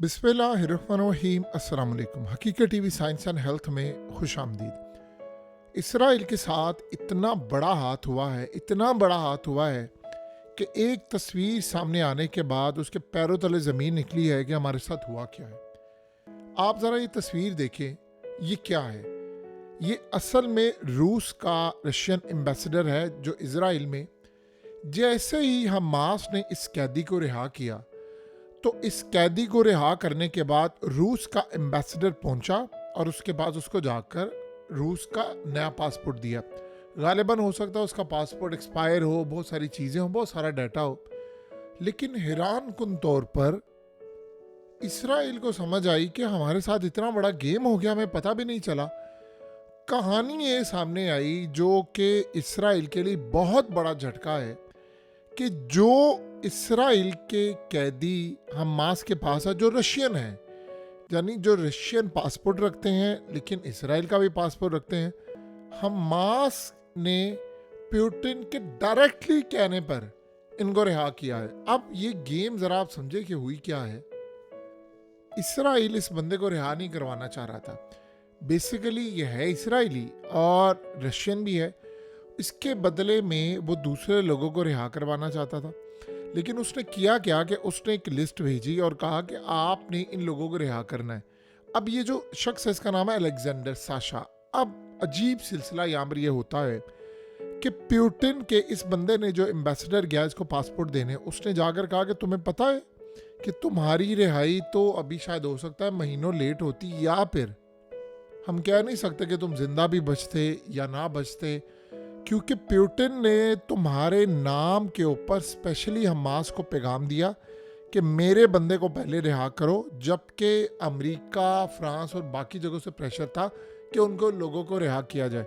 बिस्मिल्लाहिर्रहमानिर्रहीम। अस्सलाम वालेकुम। हकीकत टीवी साइंस एंड हेल्थ में खुश आमदीद। इसराइल के साथ इतना बड़ा हाथ हुआ है, इतना बड़ा हाथ हुआ है कि एक तस्वीर सामने आने के बाद उसके पैरों तले ज़मीन निकली है कि हमारे साथ हुआ क्या है। आप ज़रा ये तस्वीर देखें, ये क्या है? ये असल में रूस का रशियन एम्बेसडर है जो इसराइल में। जैसे ही हमास ने इस कैदी को रिहा किया तो इस कैदी को रिहा करने के बाद रूस का एम्बेसडर पहुंचा और उसके बाद उसको जाकर रूस का नया पासपोर्ट दिया। गालिबन हो सकता है उसका पासपोर्ट एक्सपायर हो, बहुत सारी चीज़ें हो, बहुत सारा डाटा हो, लेकिन हैरान कुन तौर पर इसराइल को समझ आई कि हमारे साथ इतना बड़ा गेम हो गया, हमें पता भी नहीं चला। कहानी ये सामने आई जो कि इसराइल के लिए बहुत बड़ा झटका है कि जो इसराइल के कैदी हमास के पास है जो रशियन है, यानी जो रशियन पासपोर्ट रखते हैं लेकिन इसराइल का भी पासपोर्ट रखते हैं, हमास ने पुतिन के डायरेक्टली कहने पर इनको रिहा किया है। अब ये गेम जरा आप समझे कि हुई क्या है। इसराइल इस बंदे को रिहा नहीं करवाना चाह रहा था। बेसिकली ये है इसराइली और रशियन भी है। इसके बदले में वो दूसरे लोगों को रिहा करवाना चाहता था, लेकिन उसने किया क्या कि उसने एक लिस्ट भेजी और कहा कि आपने इन लोगों को रिहा करना है। अब ये जो शख्स है इसका नाम है अलेक्जेंडर साशा। अब अजीब सिलसिला यहाँ पर ये होता है कि पुतिन के इस बंदे ने जो एम्बेसडर गया इसको पासपोर्ट देने, उसने जाकर कहा कि तुम्हें पता है कि तुम्हारी रिहाई तो अभी शायद हो सकता है महीनों लेट होती, या फिर हम कह नहीं सकते कि तुम जिंदा भी बचते या ना बचते, क्योंकि पुतिन ने तुम्हारे नाम के ऊपर स्पेशली हमास को पैगाम दिया कि मेरे बंदे को पहले रिहा करो, जबकि अमेरिका, फ्रांस और बाकी जगहों से प्रेशर था कि उनको लोगों को रिहा किया जाए।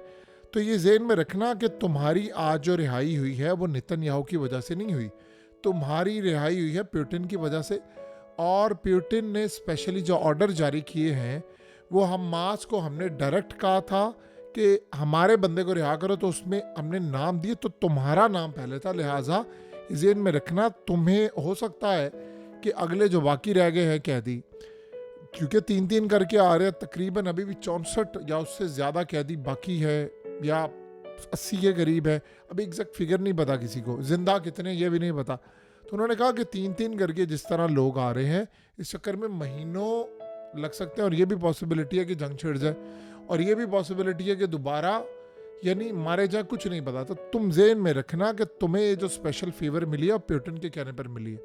तो ये ज़हन में रखना कि तुम्हारी आज जो रिहाई हुई है वो नेतन्याहू की वजह से नहीं हुई, तुम्हारी रिहाई हुई है पुतिन की वजह से। और पुतिन ने स्पेशली जो ऑर्डर जारी किए हैं वो हमास को हमने डायरेक्ट कहा था कि हमारे बंदे को रिहा करो, तो उसमें हमने नाम दिए, तो तुम्हारा नाम पहले था, लिहाजा ज़हन में रखना तुम्हें हो सकता है कि अगले जो बाकी रह गए हैं कैदी, क्योंकि 3-3 करके आ रहे हैं, तकरीबन अभी भी 64 या उससे ज़्यादा कैदी बाकी है या 80 के करीब है। अभी एग्जैक्ट फिगर नहीं पता किसी को, जिंदा कितने ये भी नहीं पता। तो उन्होंने कहा कि 3-3 करके जिस तरह लोग आ रहे हैं, इस चक्कर में महीनों लग सकते हैं, और ये भी पॉसिबिलिटी है कि जंग छिड़ जाए, और ये भी पॉसिबिलिटी है कि दोबारा यानी मारे जाए, कुछ नहीं पता। तो तुम ज़हन में रखना कि तुम्हें ये जो स्पेशल फेवर मिली है पुतिन के कहने पर मिली है।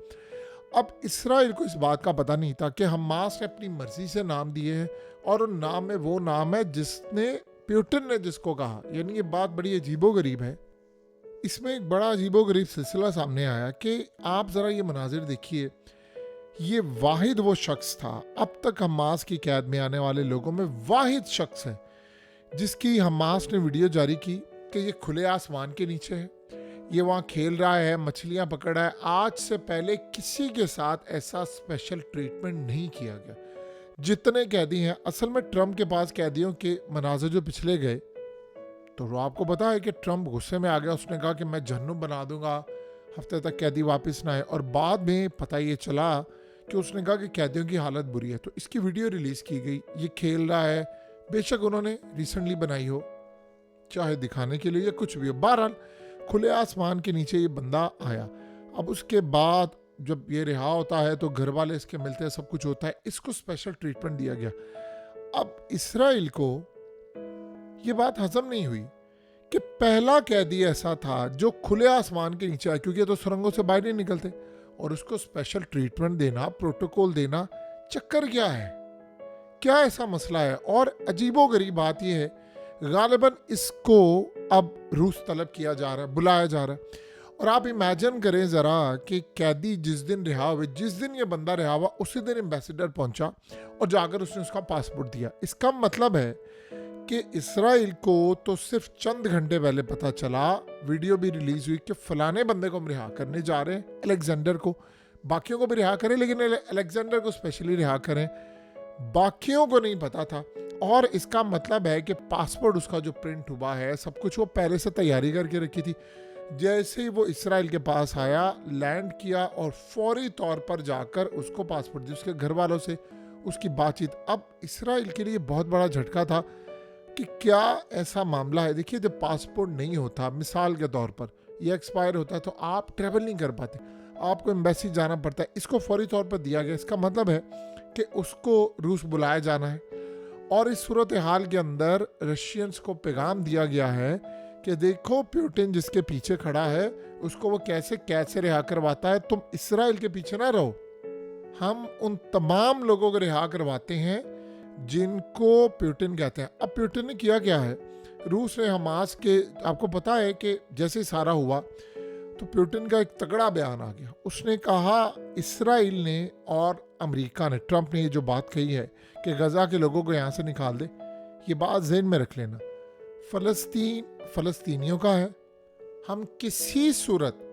अब इसराइल को इस बात का पता नहीं था कि हमास ने अपनी मर्जी से नाम दिए हैं और उन नाम में वो नाम है जिसने पुतिन ने जिसको कहा, यानी ये बात बड़ी अजीबोगरीब है। इसमें एक बड़ा अजीबोगरीब सिलसिला सामने आया कि आप ज़रा ये मनाजिर देखिए। ये वाहिद वो शख्स था, अब तक हमास की कैद में आने वाले लोगों में वाहिद शख्स है जिसकी हमास ने वीडियो जारी की कि ये खुले आसमान के नीचे है, ये वहाँ खेल रहा है, मछलियाँ पकड़ रहा है। आज से पहले किसी के साथ ऐसा स्पेशल ट्रीटमेंट नहीं किया गया। जितने कैदी हैं, असल में ट्रम्प के पास कैदियों के मनाज़र जो पिछले गए, तो आपको पता है कि ट्रम्प गुस्से में आ गया, उसने कहा कि मैं जहन्नुम बना दूंगा हफ्ते तक कैदी वापस ना आए, और बाद में पता ये चला कि उसने कहा कि कैदियों की हालत बुरी है। तो इसकी वीडियो रिलीज़ की गई, ये खेल रहा है, बेशक उन्होंने रिसेंटली बनाई हो, चाहे दिखाने के लिए या कुछ भी हो, बहरहाल खुले आसमान के नीचे ये बंदा आया। अब उसके बाद जब ये रिहा होता है तो घर वाले इसके मिलते हैं, सब कुछ होता है, इसको स्पेशल ट्रीटमेंट दिया गया। अब इसराइल को ये बात हजम नहीं हुई कि पहला कैदी ऐसा था जो खुले आसमान के नीचे आया, क्योंकि ये तो सुरंगों से बाहर नहीं निकलते, और उसको स्पेशल ट्रीटमेंट देना, प्रोटोकॉल देना, चक्कर क्या है, क्या ऐसा मसला है? और अजीबोगरीब बात यह है, गालिबन इसको अब रूस तलब किया जा रहा है, बुलाया जा रहा है। और आप इमेजिन करें ज़रा कि कैदी जिस दिन रिहा हुए, जिस दिन ये बंदा रिहा हुआ, उसी दिन एम्बेसडर पहुंचा और जाकर उसने उसका पासपोर्ट दिया। इसका मतलब है कि इसराइल को तो सिर्फ चंद घंटे पहले पता चला, वीडियो भी रिलीज हुई कि फलाने बंदे को हम रिहा करने जा रहे हैं, अलेक्जेंडर को। बाकियों को भी रिहा करें लेकिन अलेक्जेंडर को स्पेशली रिहा करें, बाकियों को नहीं पता था। और इसका मतलब है कि पासपोर्ट उसका जो प्रिंट हुआ है, सब कुछ वो पहले से तैयारी करके रखी थी। जैसे ही वो इसराइल के पास आया, लैंड किया और फौरी तौर पर जाकर उसको पासपोर्ट दिया, उसके घर वालों से उसकी बातचीत। अब इसराइल के लिए बहुत बड़ा झटका था कि क्या ऐसा मामला है। देखिए, जब पासपोर्ट नहीं होता, मिसाल के तौर पर ये एक्सपायर होता है, तो आप ट्रेवल नहीं कर पाते, आपको एम्बेसी जाना पड़ता है। इसको फौरी तौर पर दिया गया। इसका मतलब है कि उसको रूस बुलाया जाना है। और इस सूरत हाल के अंदर रशियंस को पैगाम दिया गया है कि देखो, पुतिन जिसके पीछे खड़ा है उसको वो कैसे कैसे रिहा करवाता है, तुम इसराइल के पीछे ना रहो। हम उन तमाम लोगों को रिहा करवाते हैं जिनको पुतिन कहते हैं। अब पुतिन ने किया क्या है, रूस ने हमास के, आपको पता है कि जैसे ही सारा हुआ तो पुतिन का एक तगड़ा बयान आ गया। उसने कहा इसराइल ने और अमेरिका ने, ट्रंप ने ये जो बात कही है कि गजा के लोगों को यहाँ से निकाल दे, ये बात ज़हन में रख लेना। फ़लस्तीन फ़लस्तीनियों का है। हम किसी सूरत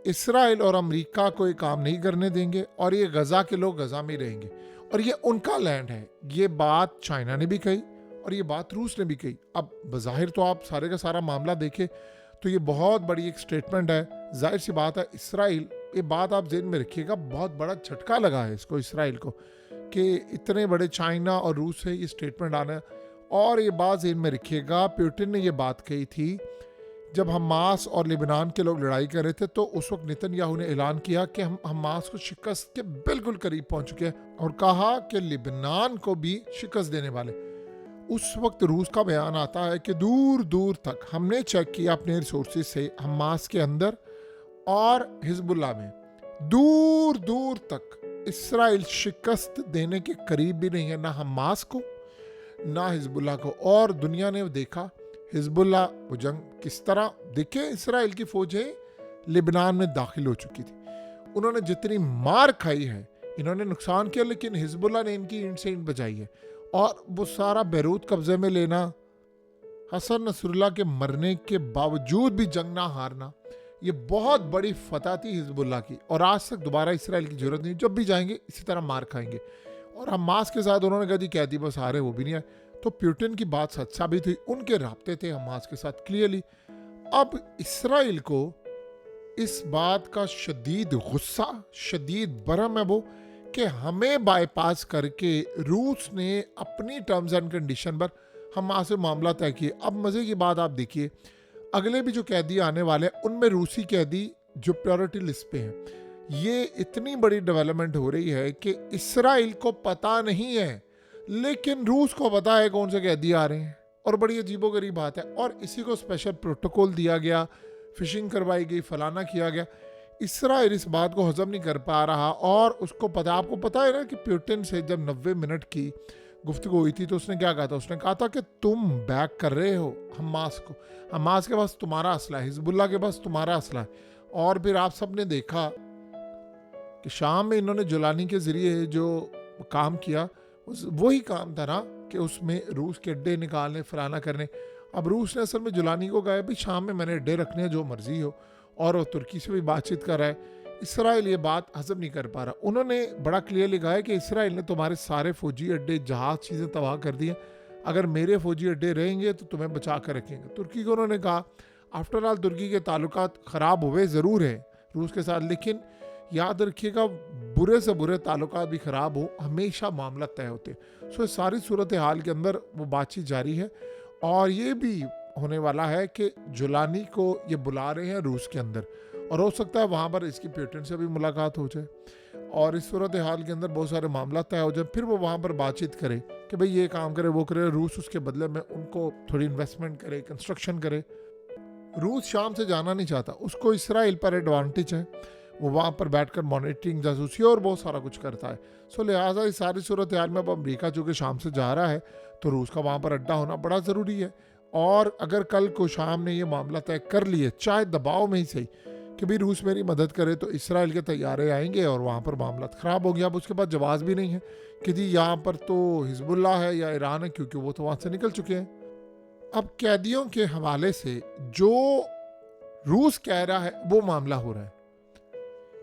इसराइल और अमेरिका को ये काम नहीं करने देंगे और ये गजा के लोग गजा में रहेंगे और ये उनका लैंड है। ये बात चाइना ने भी कही और ये बात रूस ने भी कही। अब बज़ाहिर तो आप सारे का सारा मामला देखें तो ये बहुत बड़ी एक स्टेटमेंट है। जाहिर सी बात है, इसराइल, ये बात आप ज़हन में रखिएगा, बहुत बड़ा झटका लगा है इसको, इसराइल को, कि इतने बड़े चाइना और रूस से ये स्टेटमेंट आना। और ये बात ज़हन में रखिएगा, पुतिन ने ये बात कही थी जब हमास और लेबनान के लोग लड़ाई कर रहे थे, तो उस वक्त नेतन्याहू ने ऐलान किया कि हम हमास को शिकस्त के बिल्कुल करीब पहुंच चुके हैं और कहा कि लेबनान को भी शिकस्त देने वाले। उस वक्त रूस का बयान आता है कि दूर दूर तक हमने चेक किया अपने रिसोर्सेज से, हमास के अंदर और हिजबुल्लाह में, दूर दूर तक इसराइल शिकस्त देने के करीब भी नहीं है, ना हमास को ना हिजबुल्लाह को। और दुनिया ने देखा हिजबुल्लाह वो जंग किस तरह, देखे इसराइल की फौजें लेबनान में दाखिल हो चुकी थी, उन्होंने जितनी मार खाई है, इन्होंने नुकसान किया, लेकिन हिजबुल्लाह ने इनकी ईंट से ईंट बजाई है। और वो सारा बैरूत कब्जे में लेना, हसन नसरुल्लाह के मरने के बावजूद भी जंग ना हारना, ये बहुत बड़ी फतह थी हिजबुल्लाह की। और आज तक दोबारा इसराइल की जरूरत नहीं, जब भी जाएंगे इसी तरह मार खाएंगे। और हमास के साथ उन्होंने कभी कह दी बस हारे, वो भी नहीं आए। तो पुतिन की बात सच साबित हुई, उनके राब्ते थे हमास के साथ क्लियरली। अब इसराइल को इस बात का शदीद गुस्सा, शदीद बरम है वो कि हमें बाईपास करके रूस ने अपनी टर्म्स एंड कंडीशन पर हमास से मामला तय किए। अब मज़े की बात आप देखिए, अगले भी जो कैदी आने वाले हैं उनमें रूसी कैदी जो प्रायोरिटी लिस्ट पे हैं। ये इतनी बड़ी डेवलपमेंट हो रही है कि इसराइल को पता नहीं है, लेकिन रूस को पता है कौन से कैदी आ रहे हैं। और बड़ी अजीबोगरीब बात है। और इसी को स्पेशल प्रोटोकॉल दिया गया, फिशिंग करवाई गई, फलाना किया गया। इसराइल इस बात को हजम नहीं कर पा रहा और उसको पता, आपको पता है ना कि पुतिन से जब 90 मिनट की गुफ्तगू हुई थी तो उसने क्या कहा था, उसने कहा था कि तुम बैक कर रहे हो हमास को, हमास के पास तुम्हारा असला है, हिजबुल्लाह के पास तुम्हारा असला है। और फिर आप सब ने देखा कि शाम में इन्होंने जुलानी के जरिए जो काम किया, वही काम था ना कि उसमें रूस के अड्डे निकालने, फलाना करने। अब रूस ने असल में जुलानी को कहा भाई शाम में मैंने अड्डे रखने हैं, जो मर्जी हो, और वो तुर्की से भी बातचीत कर रहा है। इसराइल ये बात हजम नहीं कर पा रहा। उन्होंने बड़ा क्लियरली कहा है कि इसराइल ने तुम्हारे सारे फौजी अड्डे, जहाज, चीज़ें तबाह कर दी हैं, अगर मेरे फौजी अड्डे रहेंगे तो तुम्हें बचा कर रखेंगे। तुर्की को उन्होंने कहा, आफ्टर ऑल तुर्की के ताल्लुकात ख़राब हुए ज़रूर है रूस के साथ, लेकिन याद रखिएगा बुरे से बुरे ताल्लुकात भी ख़राब हो, हमेशा मामला तय होते। सो इस सारी सूरत हाल के अंदर वो बातचीत जारी है और ये भी होने वाला है कि जुलानी को ये बुला रहे हैं रूस के अंदर, और हो सकता है वहाँ पर इसकी पुतिन से भी मुलाकात हो जाए और इस सूरत हाल के अंदर बहुत सारे मामला तय हो जाए। फिर वो वहाँ पर बातचीत करे कि भाई ये काम करे, वो करे। रूस उसके बदले में उनको थोड़ी इन्वेस्टमेंट करे, कंस्ट्रक्शन करे। रूस शाम से जाना नहीं चाहता, उसको इसराइल पर एडवांटेज है, वो वहाँ पर बैठकर मॉनिटरिंग, जासूसी और बहुत सारा कुछ करता है। सो लिहाजा इस सारी सूरत हाल में अब अमेरिका चूँकि शाम से जा रहा है तो रूस का वहाँ पर अड्डा होना बड़ा ज़रूरी है। और अगर कल को शाम ने ये मामला तय कर लिए, चाहे दबाव में ही सही, कि भाई रूस मेरी मदद करे, तो इसराइल के तैयारे आएंगे और वहाँ पर मामला ख़राब हो गया। अब उसके बाद जवाब भी नहीं है कि जी यहाँ पर तो हिजबुल्लाह है या ईरान है, क्योंकि वो तो वहाँ से निकल चुके हैं। अब कैदियों के हवाले से जो रूस कह रहा है वो मामला हो रहा है,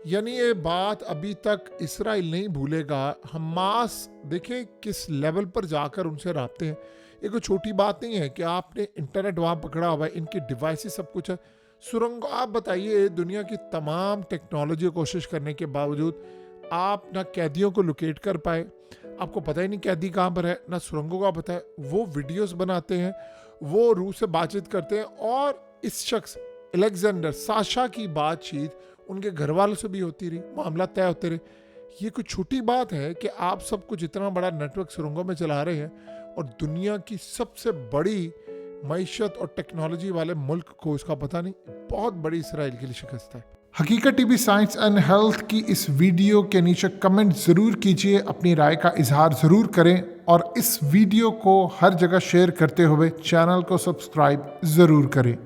यानी ये बात अभी तक इसराइल नहीं भूलेगा। हमास देखें किस लेवल पर जाकर उनसे राब्ते हैं। ये कोई छोटी बात नहीं है कि आपने इंटरनेट वहाँ पकड़ा हुआ है, इनकी डिवाइसेस सब कुछ है। सुरंग, आप बताइए, दुनिया की तमाम टेक्नोलॉजी कोशिश करने के बावजूद आप ना कैदियों को लोकेट कर पाए, आपको पता ही नहीं कैदी कहाँ पर है, ना सुरंगों का पता है। वो वीडियोस बनाते हैं, वो रूस से बातचीत करते हैं, और इस शख्स अलेक्जेंडर साशा की बातचीत उनके घर वालों से भी होती रही, मामला तय होते रहे। ये कोई छोटी बात है कि आप सब कुछ इतना बड़ा नेटवर्क सुरंगों में चला रहे हैं और दुनिया की सबसे बड़ी मईशत और टेक्नोलॉजी वाले मुल्क को इसका पता नहीं। बहुत बड़ी इसराइल के लिए शिकस्त है। हकीकत टीवी साइंस एंड हेल्थ की इस वीडियो के नीचे कमेंट ज़रूर कीजिए, अपनी राय का इजहार ज़रूर करें, और इस वीडियो को हर जगह शेयर करते हुए चैनल को सब्सक्राइब ज़रूर करें।